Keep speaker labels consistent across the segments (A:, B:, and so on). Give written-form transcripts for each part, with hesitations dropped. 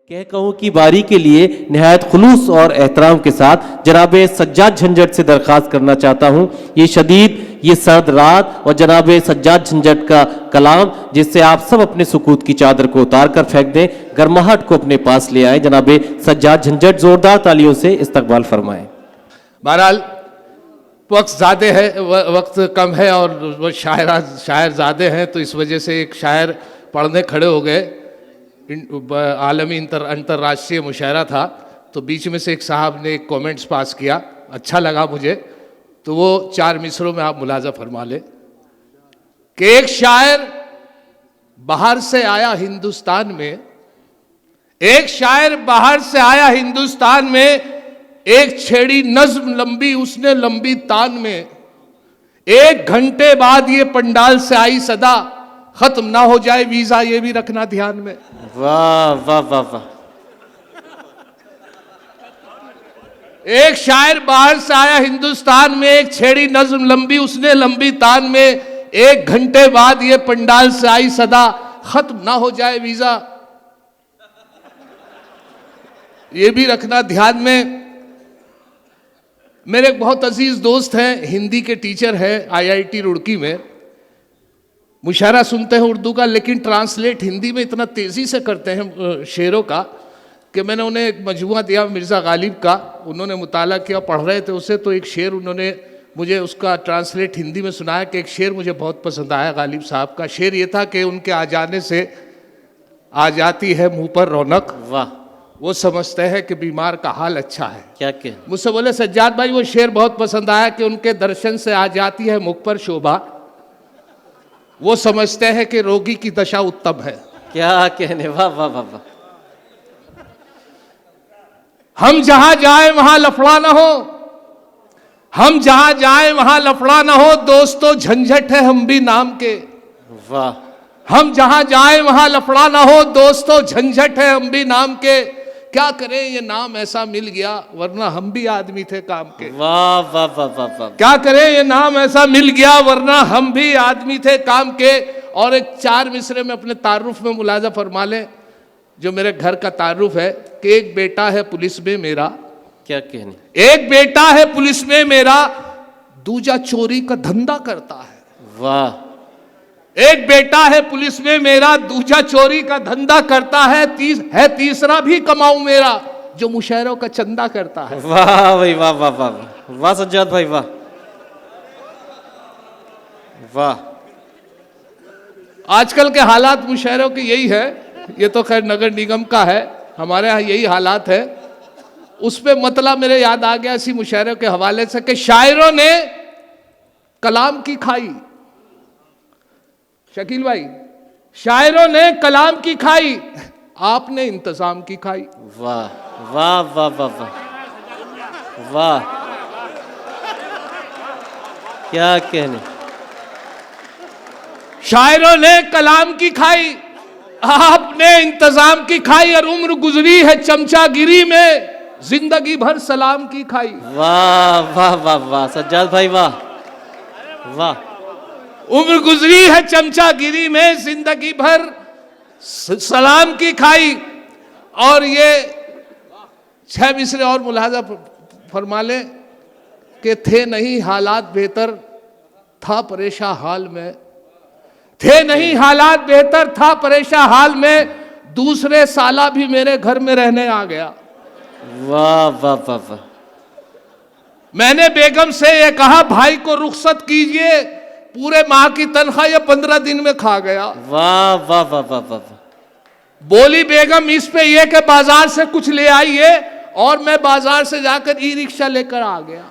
A: कह कहूँ की बारी के लिए निहायत खुलूस और एहतराम के साथ जनाब सज्जाद झंझट से दरख्वास्त करना चाहता हूँ ये शदीद ये सर्द रात और जनाब सज्जाद झंझट का कलाम जिससे आप सब अपने सुकूत की चादर को उतार कर फेंक दें, गर्माहट को अपने पास ले आए। जनाब सज्जाद झंझट जोरदार तालियों से इस्तकबाल फरमाएं।
B: बहरहाल वक्त ज़्यादा है, वक्त कम है और वो शायर ज़्यादा हैं, तो इस वजह से एक शायर पढ़ने खड़े हो गए। आलमी अंतर्राष्ट्रीय मुशायरा था, तो बीच में से एक साहब ने एक कमेंट्स पास किया, अच्छा लगा मुझे, तो वो 4 मिसरों में आप मुलाजा फरमा ले कि एक शायर बाहर से आया हिंदुस्तान में, एक शायर बाहर से आया हिंदुस्तान में, एक छेड़ी नज्म लंबी उसने लंबी तान में, 1 घंटे बाद ये पंडाल से आई सदा, खत्म ना हो जाए वीजा ये भी रखना ध्यान में।
A: वाह वाह वाह वाह।
B: एक शायर बाहर से आया हिंदुस्तान में, एक छेड़ी नज्म लंबी उसने लंबी तान में, 1 घंटे बाद ये पंडाल से आई सदा, खत्म ना हो जाए वीजा ये भी रखना ध्यान में। मेरे एक बहुत अजीज दोस्त हैं, हिंदी के टीचर हैं IIT रुड़की में, मुशायरा सुनते हैं उर्दू का, लेकिन ट्रांसलेट हिंदी में इतना तेज़ी से करते हैं शेरों का कि मैंने उन्हें एक मजमुआ दिया मिर्ज़ा गालिब का, उन्होंने मुताला किया, पढ़ रहे थे उसे, तो एक शेर उन्होंने मुझे उसका ट्रांसलेट हिंदी में सुनाया कि एक शेर मुझे बहुत पसंद आया गालिब साहब का। शेर ये था कि उनके आ जाने से आ जाती है मुँह पर रौनक,
A: वाह,
B: वो समझते हैं कि बीमार का हाल अच्छा है।
A: क्या क्या
B: मुझसे बोले सज्जाद भाई वो शेर बहुत पसंद आया कि उनके दर्शन से आ जाती है मुख पर शोभा, वो समझते हैं कि रोगी की दशा उत्तम है।
A: क्या कहने, वाह वाह वाह वाह।
B: हम जहां जाए वहां लफड़ा ना हो, हम जहां जाए वहां लफड़ा ना हो, दोस्तों झंझट है हम भी नाम के।
A: वाह।
B: हम जहां जाए वहां लफड़ा ना हो, दोस्तों झंझट है हम भी नाम के। क्या करें ये नाम ऐसा मिल गया, वरना हम भी आदमी थे काम के।
A: वाह वाह वाह वाह वाह।
B: क्या करें ये नाम ऐसा मिल गया, वरना हम भी आदमी थे काम के। और एक 4 मिसरे में अपने तारुफ में मुलाजा फरमा लें, जो मेरे घर का तारुफ है कि एक बेटा है पुलिस में मेरा,
A: क्या कहने,
B: एक बेटा है पुलिस में मेरा, दूजा चोरी का धंधा करता है।
A: वाह।
B: एक बेटा है पुलिस में मेरा, दूजा चोरी का धंधा करता है, तीसरा भी कमाऊं मेरा, जो मुशायरों का चंदा करता है।
A: वाह भाई वाह वाह वाह वाह वाह सज्जाद भाई वाह वाह।
B: आजकल के हालात मुशायरों के यही है, ये तो खैर नगर निगम का है, हमारे यहाँ यही हालात है। उस पे मतलब मेरे याद आ गया इसी मुशायरों के हवाले से कि शायरों ने कलाम की खाई, शकील भाई, शायरों ने कलाम की खाई, आपने इंतजाम की खाई।
A: वाह वाह वाह वाह वाह वाह। क्या कहने,
B: शायरों ने कलाम की खाई, आपने इंतजाम की खाई, और उम्र गुजरी है चमचागिरी में, जिंदगी भर सलाम की खाई।
A: वाह वाह वाह वाह सज्जाद भाई वाह वाह।
B: उम्र गुजरी है चमचागिरी में, जिंदगी भर सलाम की खाई। और ये 6 मिसरे और मुलाजा फरमा ले कि थे नहीं हालात बेहतर था परेशान हाल में, थे नहीं हालात बेहतर था परेशान हाल में, दूसरे साला भी मेरे घर में रहने आ गया।
A: वाह वाह वाह वाह।
B: मैंने बेगम से ये कहा भाई को रुखसत कीजिए, पूरे माह की तनख्वाह ये 15 दिन में खा गया।
A: वाह वाह वाह वाह वाह।
B: बोली बेगम इस पे ये कि बाजार से कुछ ले आइए, और मैं बाजार से जाकर ई रिक्शा लेकर आ गया,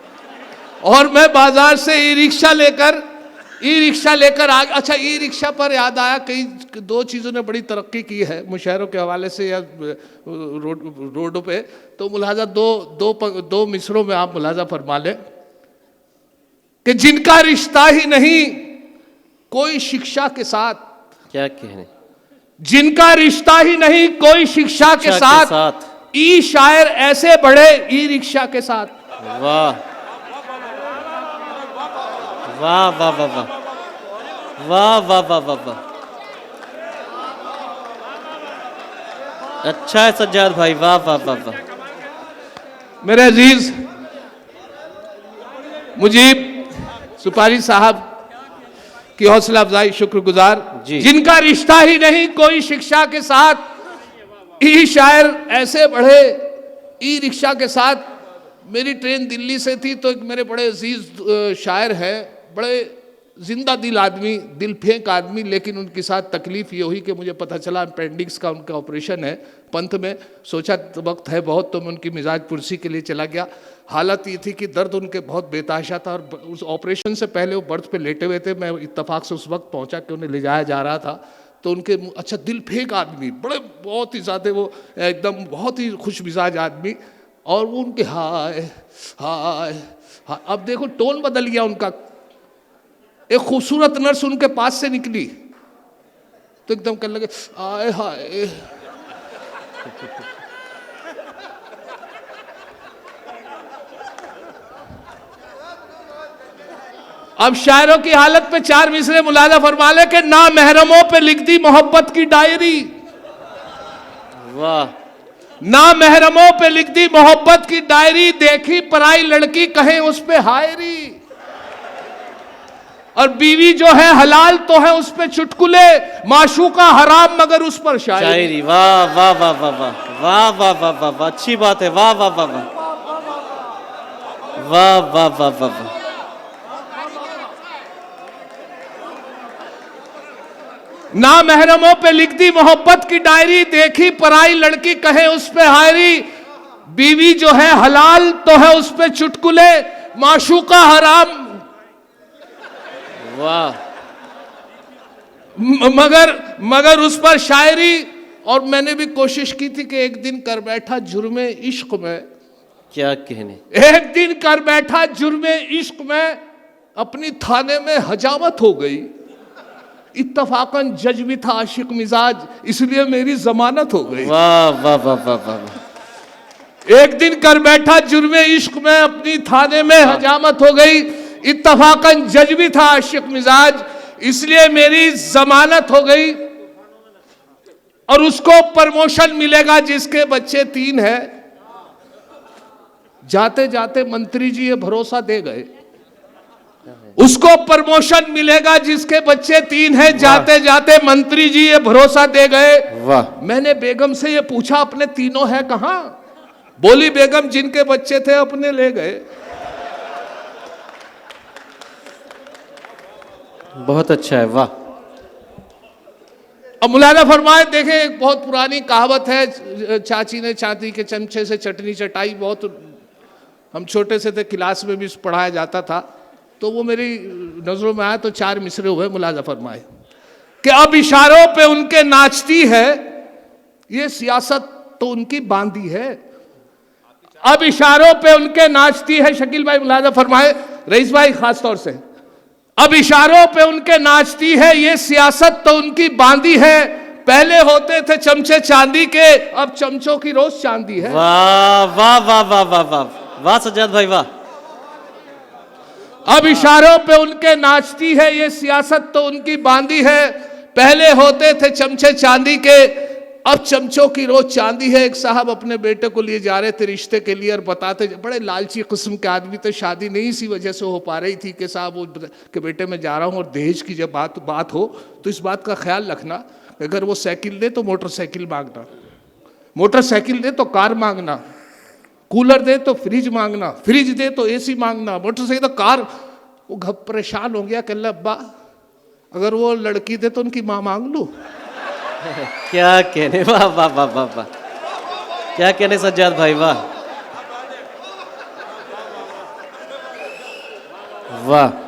B: और मैं बाजार से ई रिक्शा लेकर आ गया। अच्छा, ई रिक्शा पर याद आया, कई 2 चीज़ों ने बड़ी तरक्की की है मुशायरों के हवाले से या रोडों पे, तो मुलाजा दो मिसरों में आप मुलाजा फरमा लें कि जिनका रिश्ता ही नहीं कोई शिक्षा के साथ,
A: क्या कहने,
B: जिनका रिश्ता ही नहीं कोई शिक्षा के साथ, ई शायर ऐसे बढ़े ई रिक्शा के साथ।
A: वाह वाह वाह वाह वाह वाह वाह वाह वाह वाह। अच्छा है सज्जाद भाई, वाह वाह वाह वाह।
B: मेरे अजीज मुजीब सुपारी साहब की हौसला अफजाई शुक्रगुजार,
A: जी।
B: जिनका रिश्ता ही नहीं कोई शिक्षा के साथ, ई शायर ऐसे बढ़े ई रिक्शा के साथ। मेरी ट्रेन दिल्ली से थी तो एक मेरे बड़े अजीज शायर हैं, बड़े जिंदा दिल आदमी, दिल फेंक आदमी, लेकिन उनके साथ तकलीफ ये हुई कि मुझे पता चला अपेंडिक्स का उनका ऑपरेशन है पंथ में। सोचा तो वक्त है बहुत, तो मैं उनकी मिजाज पुरसी के लिए चला गया। हालत ये थी कि दर्द उनके बहुत बेताशा था, और उस ऑपरेशन से पहले वो बर्थ पे लेटे हुए थे। मैं इत्तेफाक से उस वक्त पहुंचा कि उन्हें ले जाया जा रहा था, तो उनके अच्छा दिल फेंक आदमी, बड़े बहुत ही ज़्यादा वो एकदम बहुत ही खुश मिजाज आदमी, और वो उनके हाय हाय हाय। अब देखो टोन बदल गया उनका। एक खूबसूरत नर्स उनके पास से निकली तो एकदम कहने लगे आए हाय। अब शायरों की हालत पे 4 मिसरे मुलाजा फरमा ले कि ना महरमों पे लिख दी मोहब्बत की डायरी,
A: वाह।
B: ना महरमों पे लिख दी मोहब्बत की डायरी, देखी पराई लड़की कहे उस पे हायरी, और बीवी जो है हलाल तो है उस पे चुटकुले, माशूका हराम मगर उस पर शायरी।
A: वाह वाह वाह वाह वाह वाह वाह वाह वाह वाह, अच्छी बात है, वाह वाह वाह वाह वाह वाह वाह वाह वाह।
B: ना महरमों पे लिख दी मोहब्बत की डायरी, देखी पराई लड़की कहे उस पे हायरी, बीवी जो है हलाल तो है उस पे चुटकुले, माशूका हराम
A: वाह।
B: मगर उस पर शायरी। और मैंने भी कोशिश की थी कि एक दिन कर बैठा जुर्मे इश्क में,
A: क्या कहने,
B: एक दिन कर बैठा जुर्मे इश्क में, अपनी थाने में हजामत हो गई, इत्तफाकन जज भी था आशिक मिजाज, इसलिए मेरी जमानत हो गई।
A: वाह वाह वाह वाह वाह।
B: एक दिन कर बैठा जुर्मे इश्क में, अपनी थाने में हजामत हो गई, इत्तफाकन जज भी था आशिक मिजाज, इसलिए मेरी जमानत हो गई। और उसको प्रमोशन मिलेगा जिसके बच्चे 3 हैं। जाते जाते मंत्री जी ये भरोसा दे गए, उसको प्रमोशन मिलेगा जिसके बच्चे 3 हैं। जाते जाते मंत्री जी ये भरोसा दे गए।
A: वाह।
B: मैंने बेगम से ये पूछा अपने तीनों हैं कहां? बोली बेगम जिनके बच्चे थे अपने ले गए।
A: बहुत अच्छा है, वाह।
B: अब मुलाजा फरमाए, देखें एक बहुत पुरानी कहावत है, चाची ने चांदी के चमचे से चटनी चटाई। बहुत हम छोटे से थे, क्लास में भी पढ़ाया जाता था, तो वो मेरी नजरों में आया तो 4 मिसरे हुए। मुलाजा फरमाए कि अब इशारों पे उनके नाचती है ये सियासत तो उनकी बांधी है। अब इशारों पे उनके नाचती है, शकील भाई मुलाजा फरमाए, रईस भाई खास तौर से, अब इशारों पे उनके नाचती है ये सियासत तो उनकी बांधी है। पहले होते थे चमचे चांदी के, अब चमचों की रोज चांदी है।
A: वाह वाह वाह वाह वाह वाह वाह सज्जाद भाई, वाह।
B: अब इशारों पे उनके नाचती है ये सियासत तो उनकी बांधी है। पहले होते थे चमचे चांदी के, अब चमचों की रोज चांदी है। एक साहब अपने बेटे को लिए जा रहे थे रिश्ते के लिए, और बताते बड़े लालची किस्म के आदमी थे, शादी नहीं इसी वजह से हो पा रही थी कि साहब वो कि बेटे मैं जा रहा हूँ, और दहेज की जब बात हो तो इस बात का ख्याल रखना, अगर वो साइकिल दे तो मोटरसाइकिल मांगना, मोटरसाइकिल दे तो कार मांगना, कूलर दे तो फ्रिज मांगना, फ्रिज दे तो एसी मांगना, मोटरसाइकिल तो कार। वो घब परेशान हो गया, कह अब्बा अगर वो लड़की दे तो उनकी माँ मांग लूं।
A: क्या कहने, वाह वाह वाह वाह वाह, क्या कहने सज्जाद भाई, वाह वाह।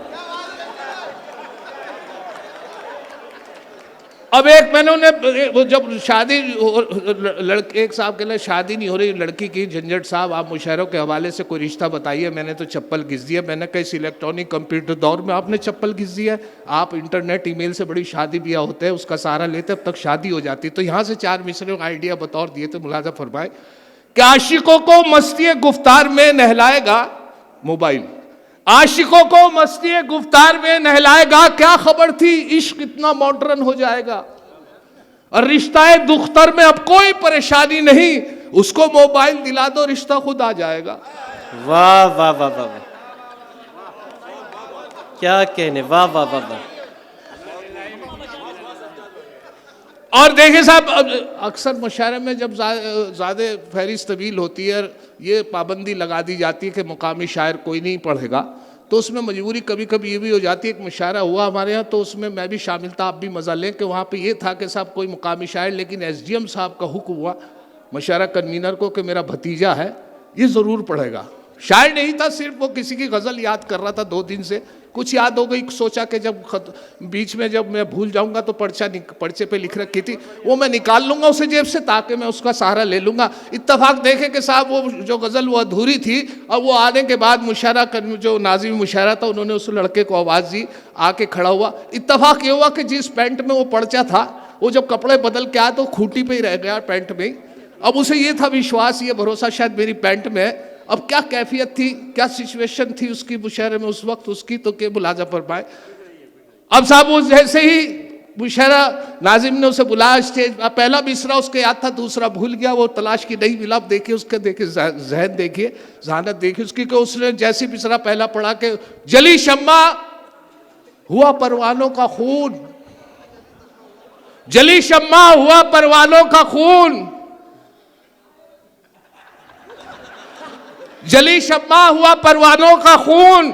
B: अब एक मैंने उन्हें वो जब शादी लड़के, एक साहब के लिए शादी नहीं हो रही लड़की की, झंझट साहब आप मुशायरों के हवाले से कोई रिश्ता बताइए। मैंने तो चप्पल घिस दी है। मैंने कहा इस इलेक्ट्रॉनिक कंप्यूटर दौर में आपने चप्पल घिस दी है? आप इंटरनेट ईमेल से बड़ी शादी ब्याह होते हैं, उसका सहारा लेते अब तक शादी हो जाती। तो यहाँ से 4 मिसरों का आइडिया बतौर दिए तो मुलाजा फरमाए कि आशिकों को मस्ती गुफ्तार में नहलाएगा मोबाइल, आशिकों को मस्ती गुफ्तार में नहलाएगा। क्या खबर थी इश्क इतना मॉडर्न हो जाएगा। और रिश्ता दुख्तर में अब कोई परेशानी नहीं, उसको मोबाइल दिला दो, रिश्ता खुद आ जाएगा।
A: वाह वाह वाह वाह वाह, क्या कहने, वाह वाह वाह वाह।
B: और देखिए साहब, अक्सर मुशायरे में जब ज़्यादा फहरिस्त तवील होती है, ये पाबंदी लगा दी जाती है कि मुकामी शायर कोई नहीं पढ़ेगा, तो उसमें मजबूरी कभी कभी ये भी हो जाती है। एक मुशायरा हुआ हमारे यहाँ, तो उसमें मैं भी शामिल था, आप भी मज़ा लें, कि वहाँ पे ये था कि साहब कोई मुकामी शायर, लेकिन एसडीएम साहब का हुक्म हुआ मुशायरा कन्वीनर को कि मेरा भतीजा है, ये ज़रूर पढ़ेगा। शायर नहीं था, सिर्फ वो किसी की गज़ल याद कर रहा था 2 दिन से, कुछ याद हो गई, सोचा कि जब बीच में जब मैं भूल जाऊंगा तो पर्चे पे लिख रखी थी, वो मैं निकाल लूंगा उसे जेब से, ताकि मैं उसका सहारा ले लूंगा। इत्तफाक देखे कि साहब वो जो गज़ल वो अधूरी थी, और वो आने के बाद मुशायरा जो नाज़िम मुशायरा था, उन्होंने उस लड़के को आवाज़ दी, आके खड़ा हुआ। इत्तफाक ये हुआ कि जिस पैंट में वो पर्चा था, वो जब कपड़े बदल के आया तो खूंटी पे ही रह गया, पैंट में ही। अब उसे ये था विश्वास, ये भरोसा शायद मेरी पैंट में है। अब क्या कैफियत थी, क्या सिचुएशन थी उसकी मुशायरे में उस वक्त उसकी, तो के मुलाजा पर पाए। अब साहब वो जैसे ही मुशायरा नाजिम ने उसे बुलाया स्टेज, पहला मिसरा उसके याद था, दूसरा भूल गया, वो तलाश की नहीं मिला। अब देखिए उसके, देखिए जहन देखिए, जहानत देखिए उसकी, कि उसने जैसी मिसरा पहला पढ़ा के जली शम्मा हुआ परवानों का खून, जली शम्मा हुआ परवानों का खून, जली शम्मा हुआ परवानों का खून,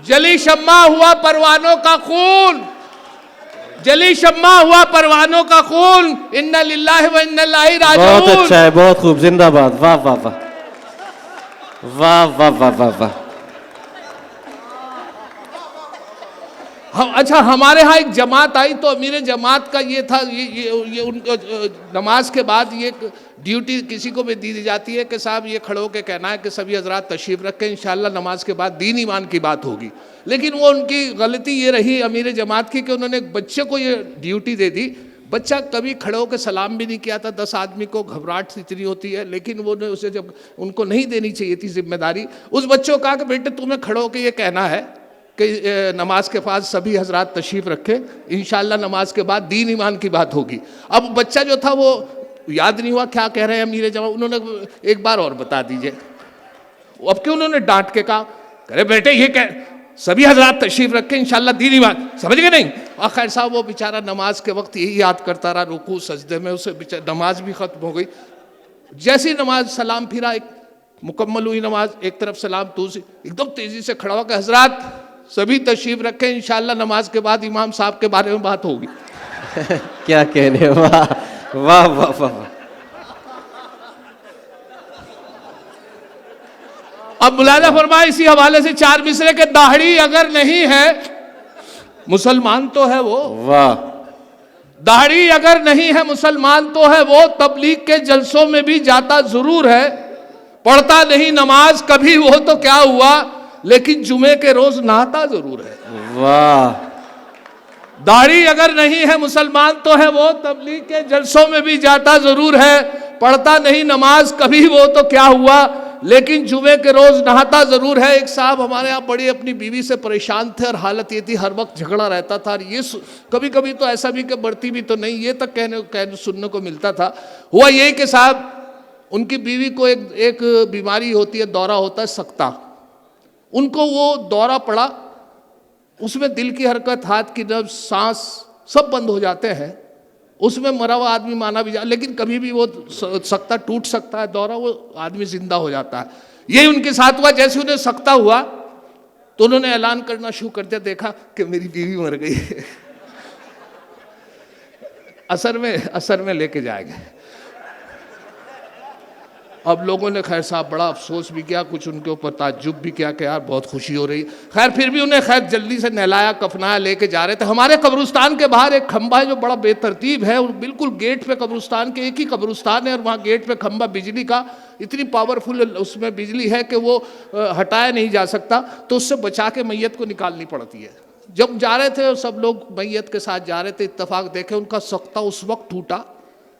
B: जली शम्मा हुआ परवानों का खून, जली शम्मा हुआ परवानों का खून, इन्ना लिल्लाहि व इन्ना इलैहि राजिऊन।
A: बहुत अच्छा है, बहुत खूब, जिंदाबाद, वाह वाह वाह वाह वाह वाह वाह वाह।
B: अच्छा, हमारे यहाँ एक जमात आई, तो अमीर जमात का ये था, ये उनको नमाज के बाद ये ड्यूटी किसी को भी दी जाती है कि साहब ये खड़े होकर कहना है कि सभी हजरात तशरीफ रखें, इंशाल्लाह नमाज के बाद दीन ईमान की बात होगी। लेकिन वो उनकी गलती ये रही अमीर जमात की कि उन्होंने एक बच्चे को ये ड्यूटी दे दी। बच्चा कभी खड़े होकर सलाम भी नहीं किया था, 10 आदमी को घबराहट इतनी होती है, लेकिन वो उसे जब उनको नहीं देनी चाहिए थी जिम्मेदारी, उस बच्चे को कहा कि बेटे तुम्हें खड़े होकर ये कहना है कि नमाज के बाद सभी हजरात तशरीफ रखें, इंशाल्लाह नमाज के बाद दीन ईमान की बात होगी। अब बच्चा जो था वो याद नहीं हुआ क्या कह रहे हैं अमीर जमा, उन्होंने एक बार और बता दीजिए। अब क्यों उन्होंने डांट के कहा, अरे बेटे ये कह सभी हजरात तशरीफ रखें, इंशाल्लाह दीन ईमान, समझ गए नहीं। और खैर साहब वो बेचारा नमाज के वक्त यही याद करता रहा, रुकू सजदे में, उसे नमाज भी खत्म हो गई। जैसी नमाज सलाम फिरा, एक मुकम्मल हुई नमाज, एक तरफ सलाम, दूसरी एकदम तेजी से खड़ा होकर हजरात सभी तशरीफ रखें, इंशाल्लाह नमाज के बाद इमाम साहब के बारे में बात होगी।
A: क्या कहने, वाह वाह वाह वाह।
B: अब मुलाजा फरमाए इसी हवाले से 4 मिसरे के, दाढ़ी अगर नहीं है मुसलमान तो है वो,
A: वाह,
B: दाढ़ी अगर नहीं है मुसलमान तो है वो, तबलीग के जलसों में भी जाता जरूर है, पढ़ता नहीं नमाज कभी वो तो क्या हुआ, लेकिन जुमे के रोज नहाता जरूर है।
A: वाह,
B: दाढ़ी अगर नहीं है मुसलमान तो है वो, तबलीग के जलसों में भी जाता जरूर है, पढ़ता नहीं नमाज कभी वो तो क्या हुआ, लेकिन जुमे के रोज नहाता जरूर है। एक साहब हमारे यहाँ बड़ी अपनी बीवी से परेशान थे, और हालत ये थी हर वक्त झगड़ा रहता था, और ये कभी कभी तो ऐसा भी कि बढ़ती भी तो नहीं, ये तक कहने सुनने को मिलता था। हुआ यही कि साहब उनकी बीवी को एक बीमारी होती है, दौरा होता है सकता, उनको वो दौरा पड़ा, उसमें दिल की हरकत, हाथ की नब्ज, सांस सब बंद हो जाते हैं, उसमें मरा हुआ आदमी माना भी जा, लेकिन कभी भी वो सकता टूट सकता है, दौरा, वो आदमी जिंदा हो जाता है। यही उनके साथ हुआ। जैसे उन्हें सकता हुआ तो उन्होंने ऐलान करना शुरू कर दिया, देखा कि मेरी बीवी मर गई है। असर में लेके जाएंगे। अब लोगों ने खैर साहब बड़ा अफसोस भी किया, कुछ उनके ऊपर ताज्जुब भी किया कि यार बहुत खुशी हो रही। खैर फिर भी उन्हें खैर जल्दी से नहलाया कफनाया, लेके जा रहे थे। हमारे कब्रिस्तान के बाहर एक खंबा है जो बड़ा बेतरतीब है, और बिल्कुल गेट पे, कब्रिस्तान के एक ही कब्रिस्तान है, और वहाँ गेट पे खंबा बिजली का, इतनी पावरफुल उसमें बिजली है कि वो हटाया नहीं जा सकता, तो उससे बचा के मैयत को निकालनी पड़ती है। जब जा रहे थे सब लोग मैयत के साथ जा रहे थे, इत्तफाक देखे उनका सख्ता उस वक्त टूटा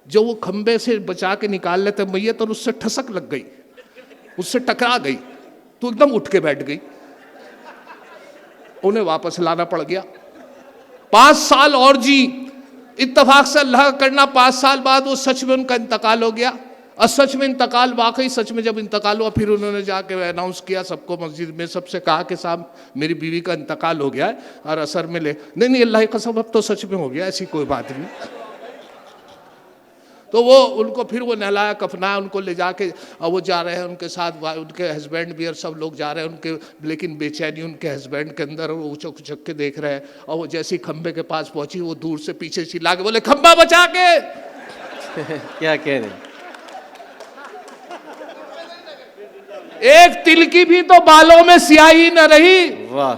B: जो वो खंबे से बचा के निकाल लेते मैयत, और उससे ठसक लग गई, उससे टकरा गई, तो एकदम उठ के बैठ गई, उन्हें वापस लाना पड़ गया। 5 साल और जी, इत्तफाक से अल्लाह का करना 5 साल बाद वो सच में उनका इंतकाल हो गया। और सच में इंतकाल, वाकई सच में जब इंतकाल हुआ फिर उन्होंने जाके अनाउंस किया सबको, मस्जिद में सबसे कहा कि साहब मेरी बीवी का इंतकाल हो गया है और असर में ले, नहीं अल्लाह की कसम अब तो सच में हो गया, ऐसी कोई बात नहीं। तो वो उनको फिर वो नहलाया कफनाया, उनको ले जाके और वो जा रहे हैं उनके साथ, उनके हस्बैंड भी और सब लोग जा रहे हैं उनके, लेकिन बेचैनी उनके हस्बैंड के अंदर, वो उचक उचक के देख रहे हैं। और वो जैसी खंबे के पास पहुंची वो दूर से पीछे चिल्ला के बोले खंबा बचा के।
A: क्या कह रहे हैं?
B: एक तिल की भी तो बालों में स्याही न रही,
A: वाह,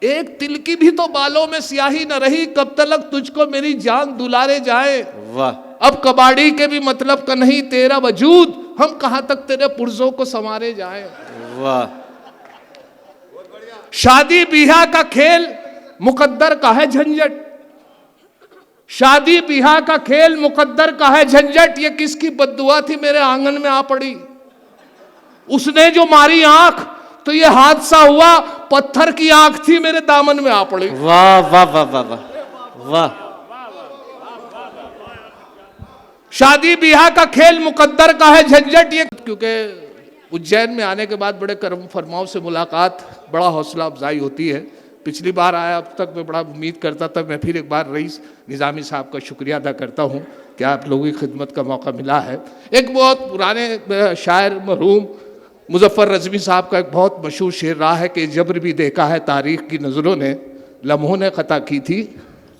B: एक तिल की भी तो बालों में स्याही न रही, कब तक तुझको मेरी जान दुलारे जाए।
A: वाह,
B: अब कबाड़ी के भी मतलब का नहीं तेरा वजूद, हम कहां तक तेरे पुर्जों को संवारे जाए।
A: वाह,
B: शादी बियाह का खेल मुकद्दर का है झंझट, शादी बियाह का खेल मुकद्दर का है झंझट। ये किसकी बद्दुआ थी मेरे आंगन में आ पड़ी, उसने जो मारी आंख तो ये हादसा हुआ, पत्थर की आंख थी मेरे दामन में आ पड़ी।
A: वाह वाह वाह वाह वाह वाह।
B: शादी बियाह का खेल मुकद्दर का है झंझट। ये क्योंकि उज्जैन में आने के बाद बड़े करम फरमाओं से मुलाकात बड़ा हौसला अफजाई होती है। पिछली बार आया, अब तक मैं बड़ा उम्मीद करता था, मैं फिर एक बार रईस निज़ामी साहब का शुक्रिया अदा करता हूँ कि आप लोगों की खिदमत का मौका मिला है। एक बहुत पुराने शायर मरहूम मुजफ्फर रज़वी साहब का एक बहुत मशहूर शेर रहा है कि जबर भी देखा है तारीख की नज़रों ने, लम्हों ने खता की थी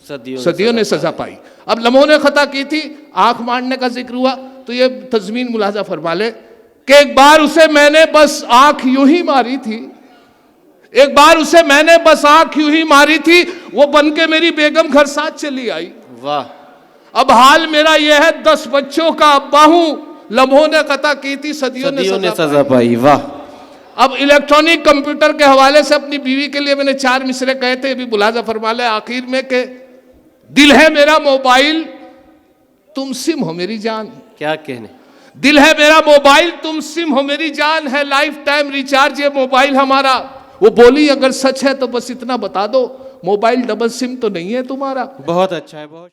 B: सदियों ने सजा पाई। अब लम्हों ने खता की थी, आंख मारने का जिक्र हुआ, तो ये तज़मीन मुलाजा फरमा ले कि एक बार उसे मैंने बस आंख यूं ही मारी थी, एक बार उसे मैंने बस आंख यूं ही मारी थी, वो बन के मेरी बेगम घर साथ चली आई।
A: वाह,
B: अब हाल मेरा यह है 10 बच्चों का अब्बा हूं, लम्हों ने कता की थी सदियों ने
A: सजा पाई। वाह।
B: अब इलेक्ट्रॉनिक कंप्यूटर के हवाले से अपनी बीवी के लिए मैंने 4 मिसरे कहे थे, अभी मुलाजा फरमा ले आखिर में के दिल है मेरा मोबाइल तुम सिम हो मेरी जान।
A: क्या कहने,
B: दिल है मेरा मोबाइल तुम सिम हो मेरी जान, है लाइफ टाइम रिचार्ज ये मोबाइल हमारा। वो बोली अगर सच है तो बस इतना बता दो, मोबाइल डबल सिम तो नहीं है तुम्हारा।
A: बहुत अच्छा है, बहुत।